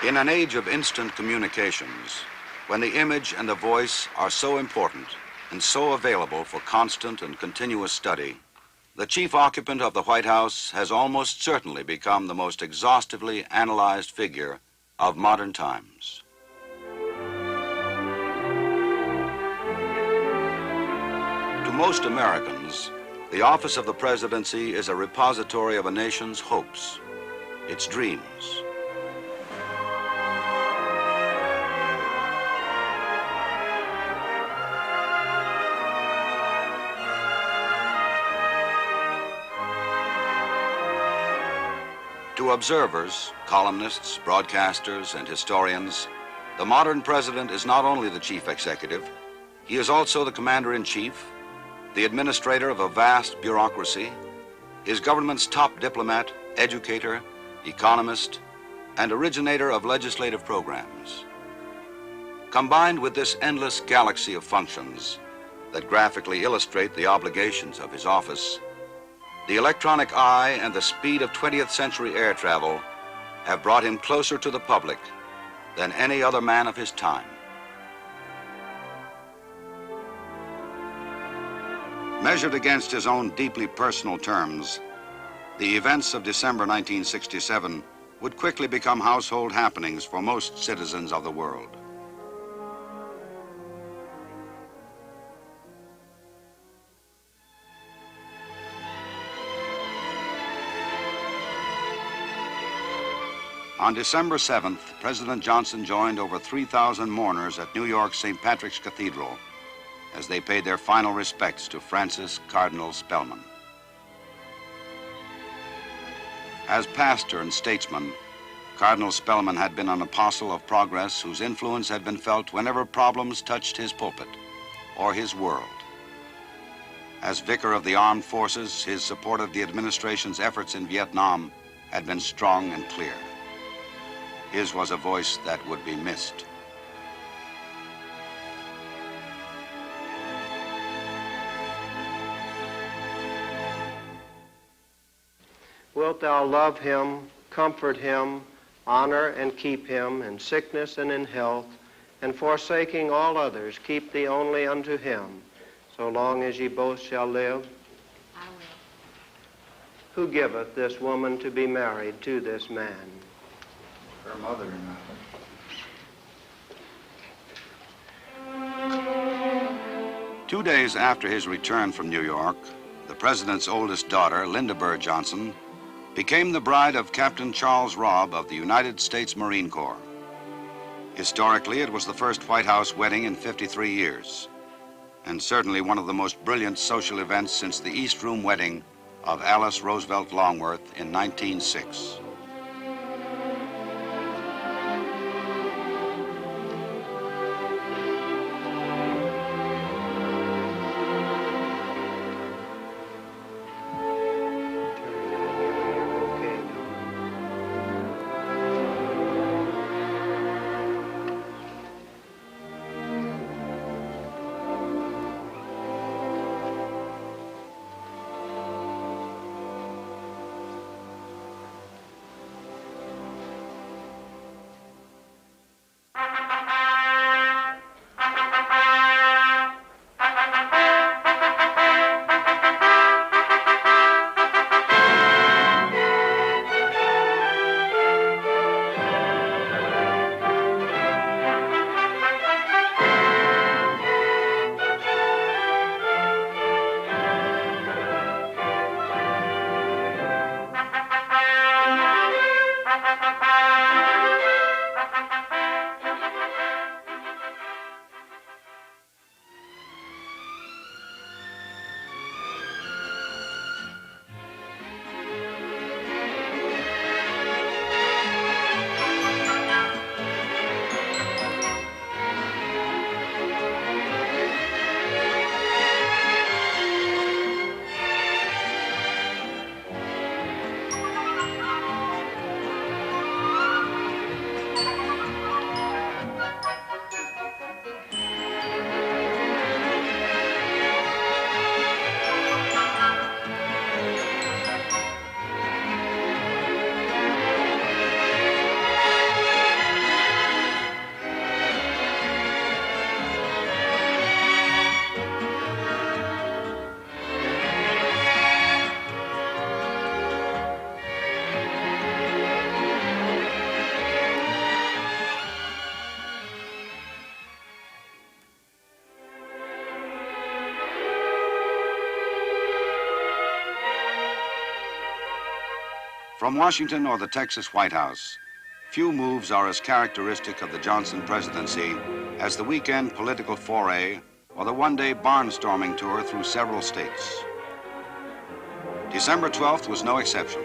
In an age of instant communications, when the image and the voice are so important and so available for constant and continuous study, the chief occupant of the White House has almost certainly become the most exhaustively analyzed figure of modern times. To most Americans, the office of the presidency is a repository of a nation's hopes, its dreams. To observers, columnists, broadcasters, and historians, the modern president is not only the chief executive, he is also the commander-in-chief, the administrator of a vast bureaucracy, his government's top diplomat, educator, economist, and originator of legislative programs. Combined with this endless galaxy of functions that graphically illustrate the obligations of his office, the electronic eye and the speed of 20th century air travel have brought him closer to the public than any other man of his time. Measured against his own deeply personal terms, the events of December 1967 would quickly become household happenings for most citizens of the world. On December 7th, President Johnson joined over 3,000 mourners at New York's St. Patrick's Cathedral as they paid their final respects to Francis Cardinal Spellman. As pastor and statesman, Cardinal Spellman had been an apostle of progress whose influence had been felt whenever problems touched his pulpit or his world. As vicar of the armed forces, his support of the administration's efforts in Vietnam had been strong and clear. His was a voice that would be missed. Wilt thou love him, comfort him, honor and keep him in sickness and in health, and forsaking all others, keep thee only unto him, so long as ye both shall live? I will. Who giveth this woman to be married to this man? Her mother and I. 2 days after his return from New York, the president's oldest daughter, Lyndon Johnson, became the bride of Captain Charles Robb of the United States Marine Corps. Historically, it was the first White House wedding in 53 years, and certainly one of the most brilliant social events since the East Room wedding of Alice Roosevelt Longworth in 1906. From Washington or the Texas White House, few moves are as characteristic of the Johnson presidency as the weekend political foray or the one-day barnstorming tour through several states. December 12th was no exception.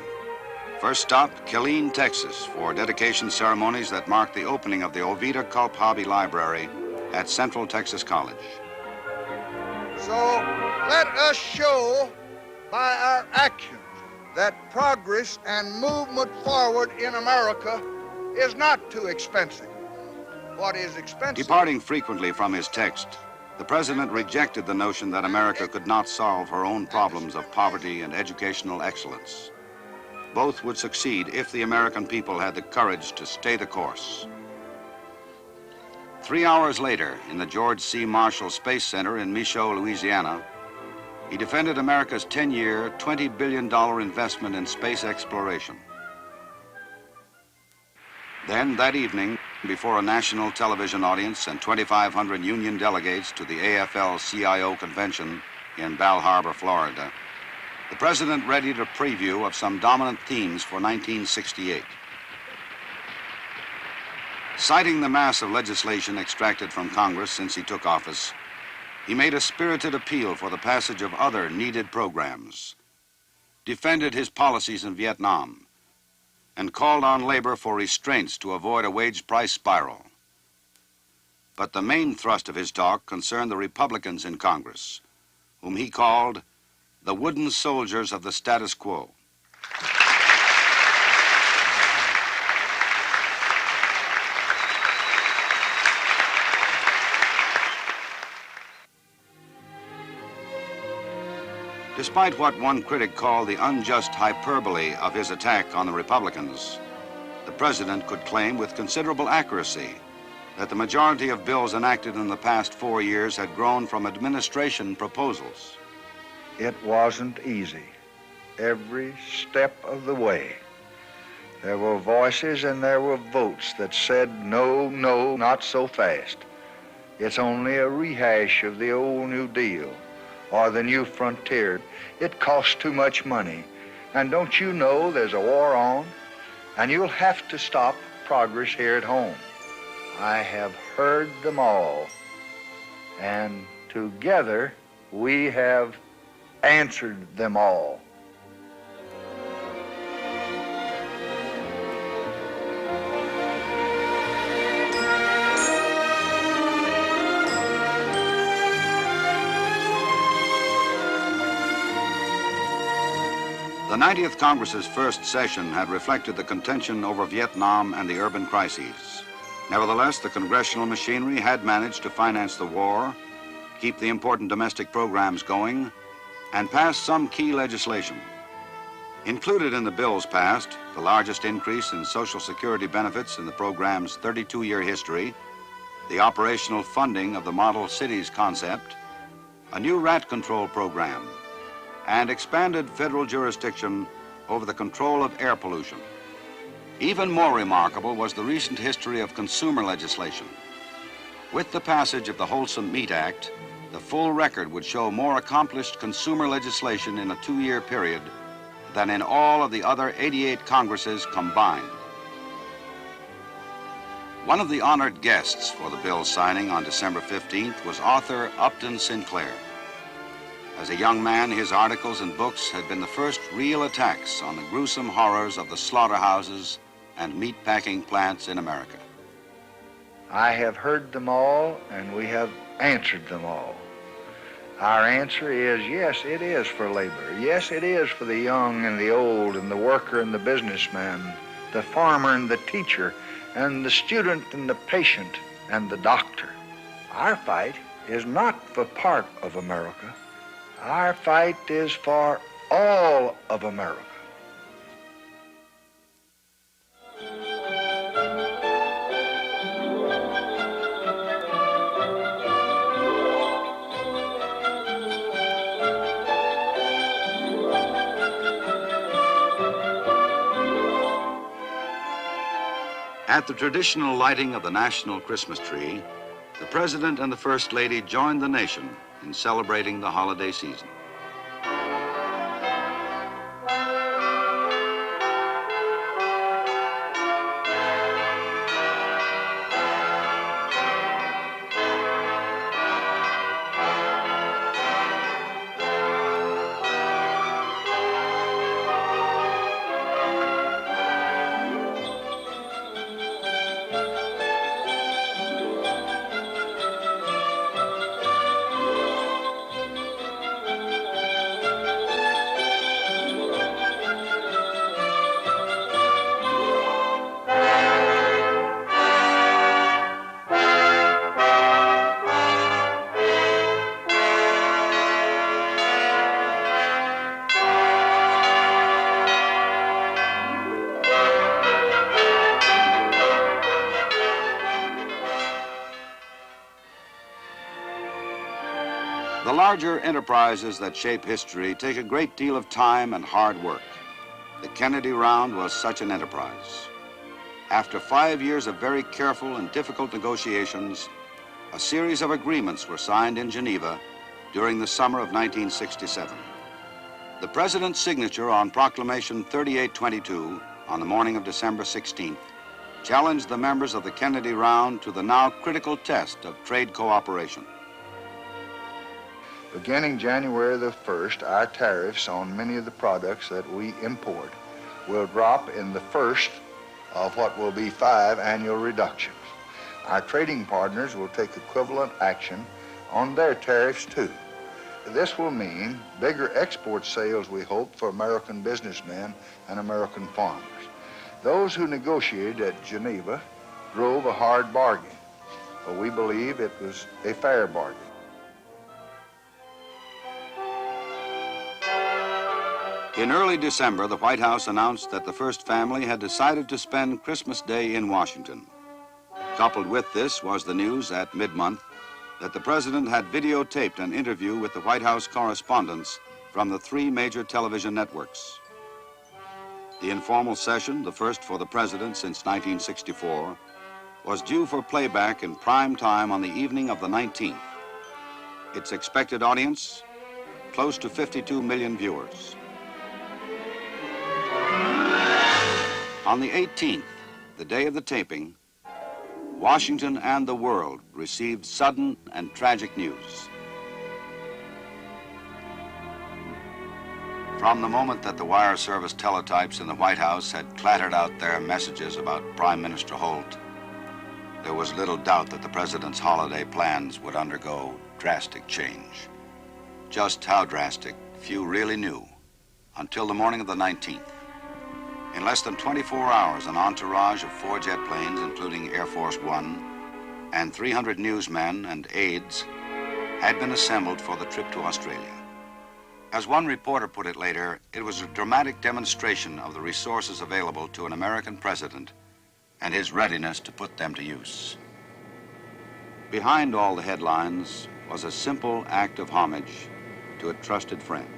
First stop, Killeen, Texas, for dedication ceremonies that marked the opening of the Ovida Culp Hobby Library at Central Texas College. So let us show by our actions that progress and movement forward in America is not too expensive. What is expensive? Departing frequently from his text, the president rejected the notion that America could not solve her own problems of poverty and educational excellence. Both would succeed if the American people had the courage to stay the course. 3 hours later, in the George C. Marshall Space Center in Michaud, Louisiana, he defended America's 10-year, $20 billion investment in space exploration. Then, that evening, before a national television audience and 2,500 union delegates to the AFL-CIO convention in Bal Harbour, Florida, the president readied a preview of some dominant themes for 1968. Citing the mass of legislation extracted from Congress since he took office, he made a spirited appeal for the passage of other needed programs, defended his policies in Vietnam, and called on labor for restraints to avoid a wage price spiral. But the main thrust of his talk concerned the Republicans in Congress, whom he called the wooden soldiers of the status quo. Despite what one critic called the unjust hyperbole of his attack on the Republicans, the president could claim with considerable accuracy that the majority of bills enacted in the past 4 years had grown from administration proposals. It wasn't easy. Every step of the way. There were voices and there were votes that said, no, no, not so fast. It's only a rehash of the old New Deal or the New Frontier. It costs too much money. And don't you know there's a war on? And you'll have to stop progress here at home. I have heard them all. And together we have answered them all. The 90th Congress's first session had reflected the contention over Vietnam and the urban crises. Nevertheless, the congressional machinery had managed to finance the war, keep the important domestic programs going, and pass some key legislation. Included in the bills passed, the largest increase in Social Security benefits in the program's 32-year history, the operational funding of the model cities concept, a new rat control program, and expanded federal jurisdiction over the control of air pollution. Even more remarkable was the recent history of consumer legislation. With the passage of the Wholesome Meat Act, the full record would show more accomplished consumer legislation in a 2-year period than in all of the other 88 Congresses combined. One of the honored guests for the bill's signing on December 15th was author Upton Sinclair. As a young man, his articles and books had been the first real attacks on the gruesome horrors of the slaughterhouses and meat-packing plants in America. I have heard them all, and we have answered them all. Our answer is, yes, it is for labor. Yes, it is for the young and the old and the worker and the businessman, the farmer and the teacher, and the student and the patient and the doctor. Our fight is not for part of America. Our fight is for all of America. At the traditional lighting of the national Christmas tree, the President and the First Lady joined the nation in celebrating the holiday season. The larger enterprises that shape history take a great deal of time and hard work. The Kennedy Round was such an enterprise. After 5 years of very careful and difficult negotiations, a series of agreements were signed in Geneva during the summer of 1967. The President's signature on Proclamation 3822 on the morning of December 16th challenged the members of the Kennedy Round to the now critical test of trade cooperation. Beginning January the 1st, our tariffs on many of the products that we import will drop in the first of what will be 5 annual reductions. Our trading partners will take equivalent action on their tariffs too. This will mean bigger export sales, we hope, for American businessmen and American farmers. Those who negotiated at Geneva drove a hard bargain, but we believe it was a fair bargain. In early December, the White House announced that the first family had decided to spend Christmas Day in Washington. Coupled with this was the news at mid-month that the President had videotaped an interview with the White House correspondents from the 3 major television networks. The informal session, the first for the President since 1964, was due for playback in prime time on the evening of the 19th. Its expected audience, close to 52 million viewers. On the 18th, the day of the taping, Washington and the world received sudden and tragic news. From the moment that the wire service teletypes in the White House had clattered out their messages about Prime Minister Holt, there was little doubt that the President's holiday plans would undergo drastic change. Just how drastic, few really knew until the morning of the 19th. In less than 24 hours, an entourage of 4 jet planes, including Air Force One, and 300 newsmen and aides had been assembled for the trip to Australia. As one reporter put it later, it was a dramatic demonstration of the resources available to an American president and his readiness to put them to use. Behind all the headlines was a simple act of homage to a trusted friend.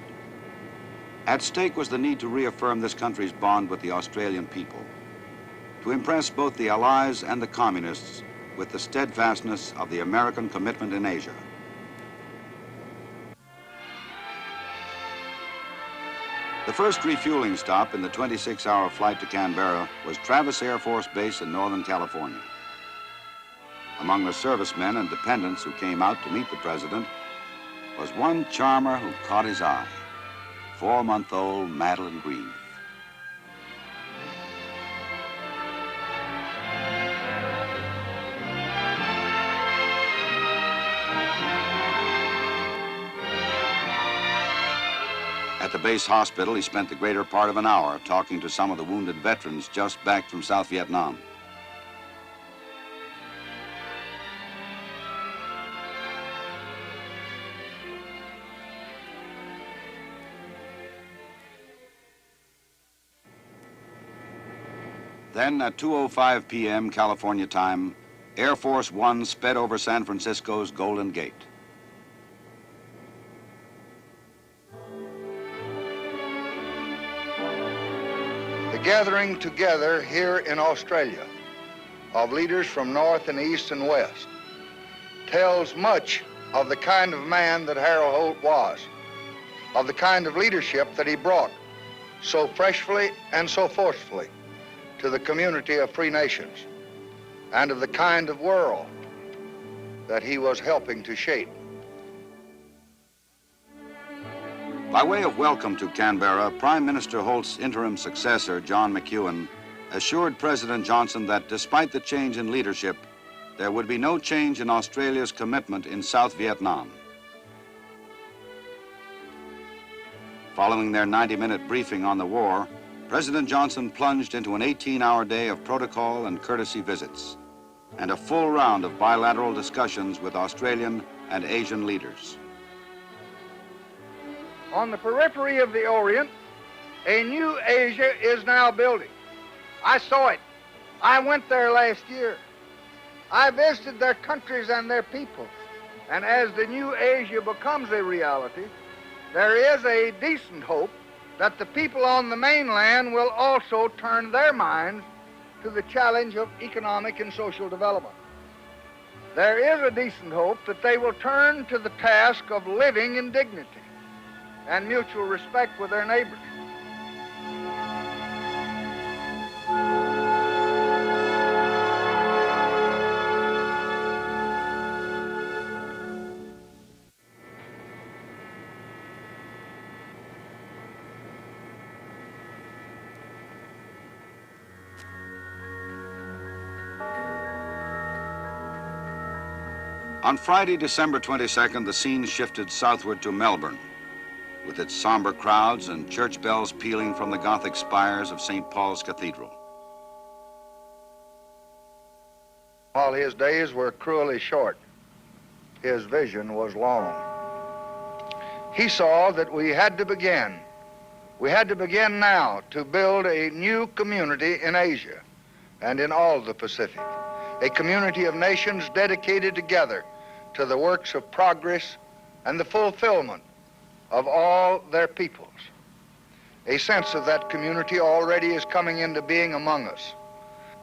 At stake was the need to reaffirm this country's bond with the Australian people, to impress both the Allies and the Communists with the steadfastness of the American commitment in Asia. The first refueling stop in the 26-hour flight to Canberra was Travis Air Force Base in Northern California. Among the servicemen and dependents who came out to meet the President was one charmer who caught his eye. 4-month-old Madeline Grieve. At the base hospital, he spent the greater part of an hour talking to some of the wounded veterans just back from South Vietnam. Then at 2:05 p.m. California time, Air Force One sped over San Francisco's Golden Gate. The gathering together here in Australia of leaders from North and East and West tells much of the kind of man that Harold Holt was, of the kind of leadership that he brought so freshly and so forcefully to the community of free nations, and of the kind of world that he was helping to shape. By way of welcome to Canberra, Prime Minister Holt's interim successor, John McEwen, assured President Johnson that despite the change in leadership, there would be no change in Australia's commitment in South Vietnam. Following their 90-minute briefing on the war, President Johnson plunged into an 18-hour day of protocol and courtesy visits and a full round of bilateral discussions with Australian and Asian leaders. On the periphery of the Orient, a new Asia is now building. I saw it. I went there last year. I visited their countries and their people, And as the new Asia becomes a reality, there is a decent hope that the people on the mainland will also turn their minds to the challenge of economic and social development. There is a decent hope that they will turn to the task of living in dignity and mutual respect with their neighbors. On Friday, December 22nd, the scene shifted southward to Melbourne, with its somber crowds and church bells pealing from the Gothic spires of St. Paul's Cathedral. While his days were cruelly short, his vision was long. He saw that we had to begin now to build a new community in Asia and in all the Pacific, a community of nations dedicated together to the works of progress and the fulfillment of all their peoples. A sense of that community already is coming into being among us.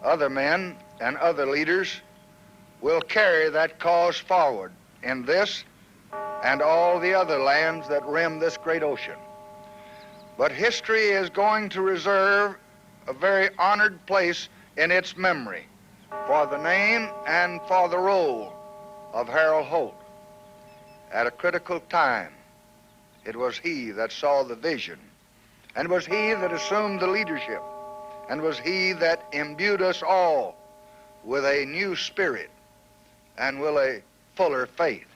Other men and other leaders will carry that cause forward in this and all the other lands that rim this great ocean. But history is going to reserve a very honored place in its memory for the name and for the role of Harold Holt. At a critical time, it was he that saw the vision, and was he that assumed the leadership, and was he that imbued us all with a new spirit and with a fuller faith.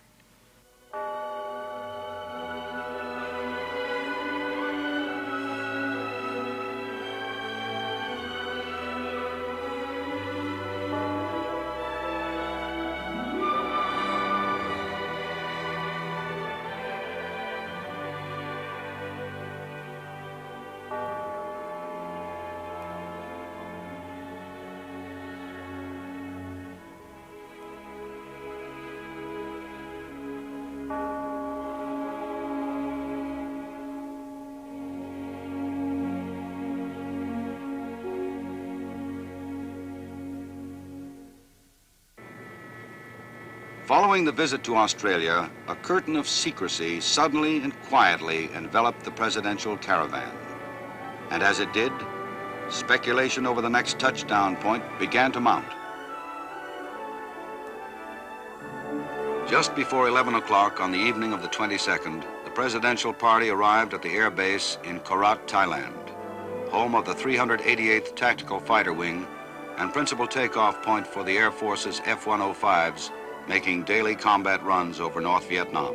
Following the visit to Australia, a curtain of secrecy suddenly and quietly enveloped the presidential caravan. And as it did, speculation over the next touchdown point began to mount. Just before 11 o'clock on the evening of the 22nd, the presidential party arrived at the air base in Korat, Thailand, home of the 388th Tactical Fighter Wing and principal takeoff point for the Air Force's F-105s, making daily combat runs over North Vietnam.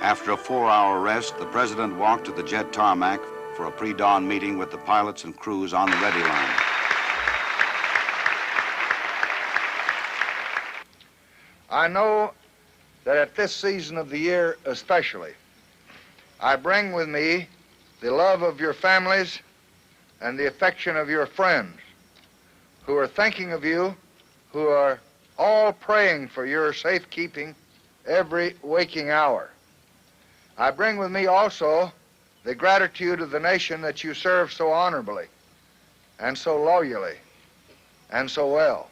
After a 4-hour rest, the president walked to the jet tarmac for a pre-dawn meeting with the pilots and crews on the ready line. I know that at this season of the year especially, I bring with me the love of your families and the affection of your friends who are thinking of you, who are all praying for your safekeeping every waking hour. I bring with me also the gratitude of the nation that you serve so honorably and so loyally and so well.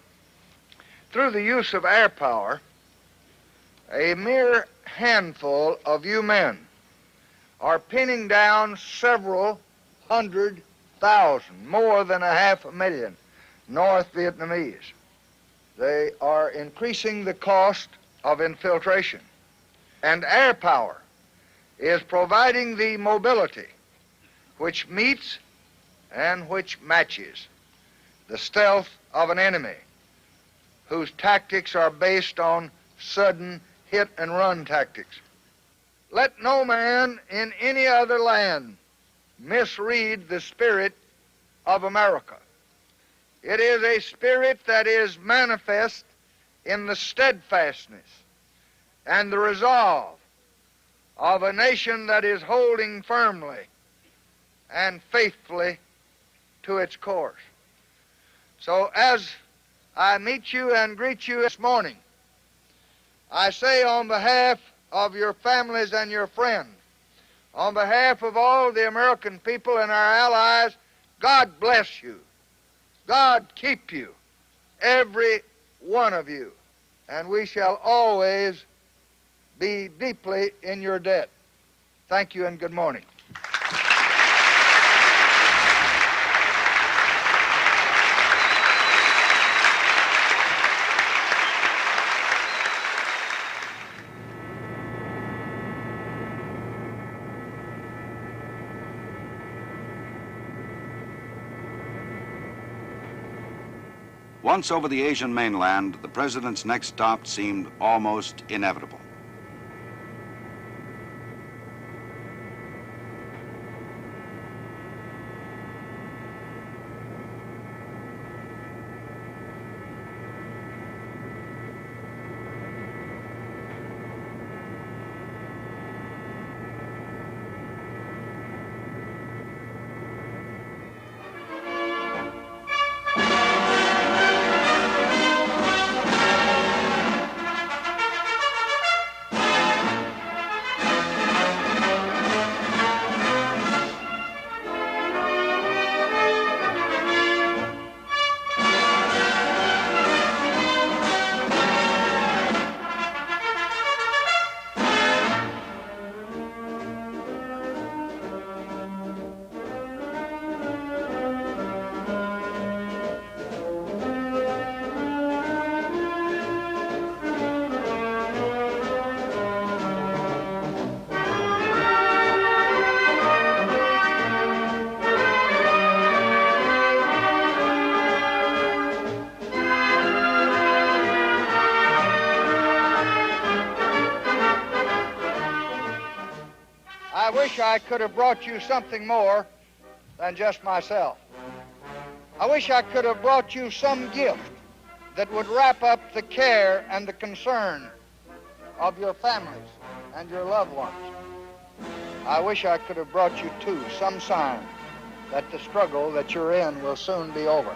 Through the use of air power, a mere handful of you men are pinning down several 100,000, more than 500,000 North Vietnamese. They are increasing the cost of infiltration. And air power is providing the mobility which meets and which matches the stealth of an enemy whose tactics are based on sudden hit-and-run tactics. Let no man in any other land misread the spirit of America. It is a spirit that is manifest in the steadfastness and the resolve of a nation that is holding firmly and faithfully to its course. So as I meet you and greet you this morning, I say on behalf of your families and your friends, on behalf of all the American people and our allies, God bless you. God keep you, every one of you, and we shall always be deeply in your debt. Thank you and good morning. Once over the Asian mainland, the president's next stop seemed almost inevitable. I wish I could have brought you something more than just myself. I wish I could have brought you some gift that would wrap up the care and the concern of your families and your loved ones. I wish I could have brought you, too, some sign that the struggle that you're in will soon be over.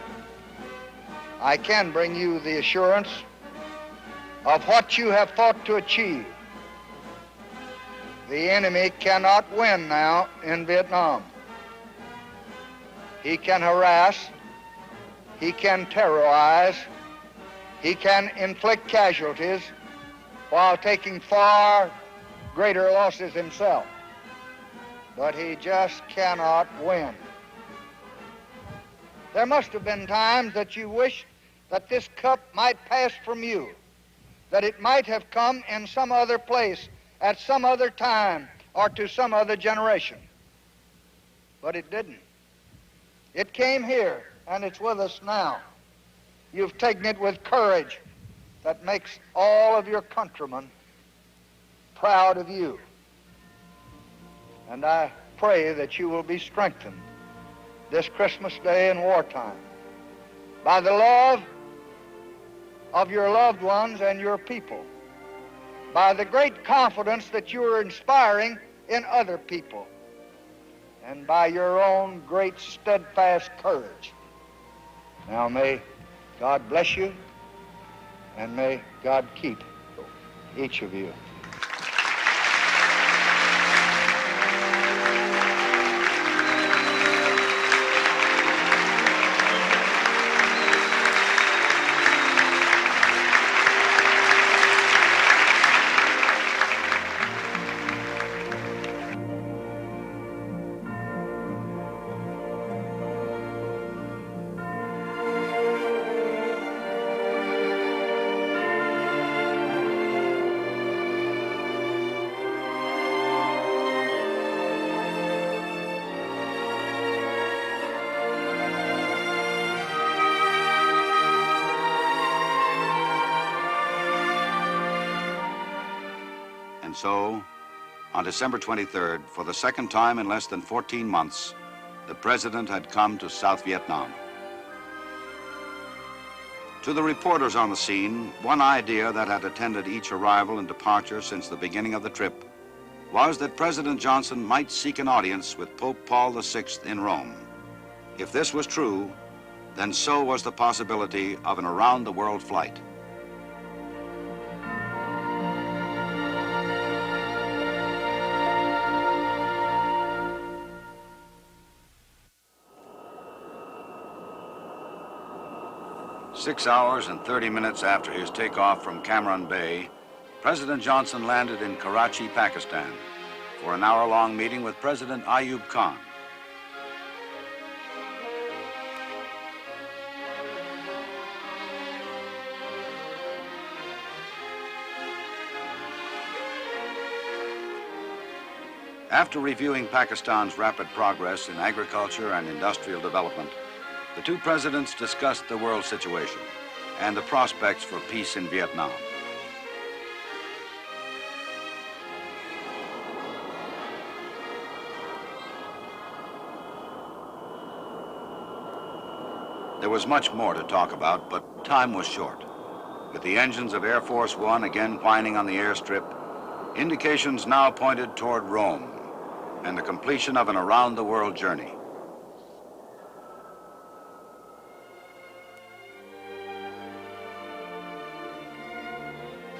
I can bring you the assurance of what you have fought to achieve. The enemy cannot win now in Vietnam. He can harass, he can terrorize, he can inflict casualties while taking far greater losses himself. But he just cannot win. There must have been times that you wished that this cup might pass from you, that it might have come in some other place at some other time or to some other generation. But it didn't. It came here, and it's with us now. You've taken it with courage that makes all of your countrymen proud of you. And I pray that you will be strengthened this Christmas Day in wartime by the love of your loved ones and your people, by the great confidence that you are inspiring in other people, and by your own great steadfast courage. Now may God bless you, and may God keep each of you. So, on December 23rd, for the second time in less than 14 months, the president had come to South Vietnam. To the reporters on the scene, one idea that had attended each arrival and departure since the beginning of the trip was that President Johnson might seek an audience with Pope Paul VI in Rome. If this was true, then so was the possibility of an around-the-world flight. Six hours and 30 minutes after his takeoff from Camaran Bay, President Johnson landed in Karachi, Pakistan, for an hour-long meeting with President Ayub Khan. After reviewing Pakistan's rapid progress in agriculture and industrial development, the two presidents discussed the world situation and the prospects for peace in Vietnam. There was much more to talk about, but time was short. With the engines of Air Force One again whining on the airstrip, indications now pointed toward Rome and the completion of an around-the-world journey.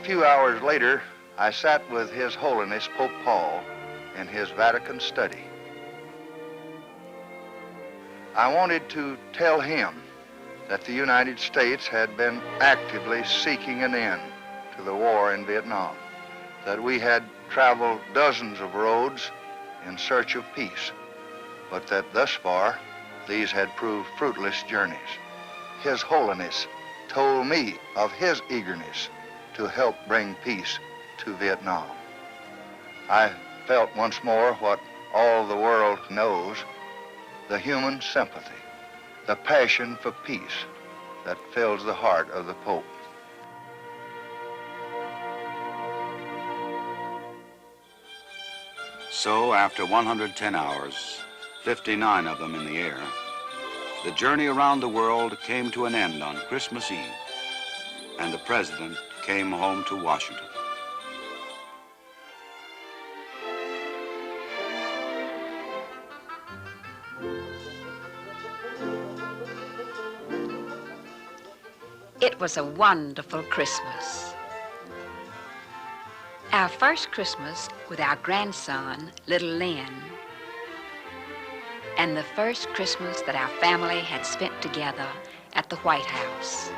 A few hours later, I sat with His Holiness Pope Paul in his Vatican study. I wanted to tell him that the United States had been actively seeking an end to the war in Vietnam, that we had traveled dozens of roads in search of peace, but that thus far these had proved fruitless journeys. His Holiness told me of his eagerness to help bring peace to Vietnam. I felt once more what all the world knows, the human sympathy, the passion for peace that fills the heart of the Pope. So, after 110 hours, 59 of them in the air, the journey around the world came to an end on Christmas Eve, and the President came home to Washington. It was a wonderful Christmas. Our first Christmas with our grandson, little Lynn, and the first Christmas that our family had spent together at the White House.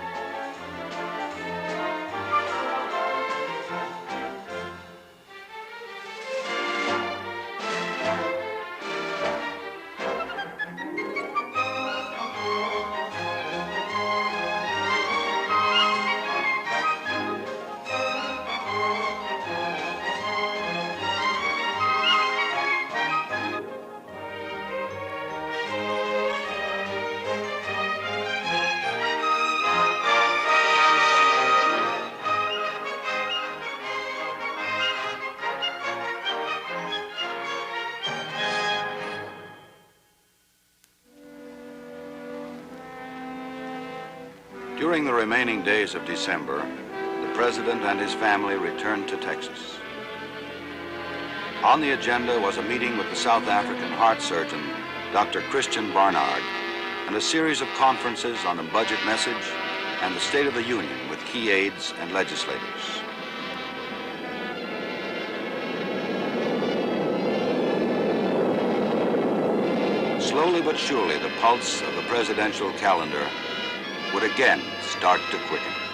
During the remaining days of December, the President and his family returned to Texas. On the agenda was a meeting with the South African heart surgeon, Dr. Christian Barnard, and a series of conferences on the budget message and the State of the Union with key aides and legislators. Slowly but surely, the pulse of the presidential calendar would again start to quicken.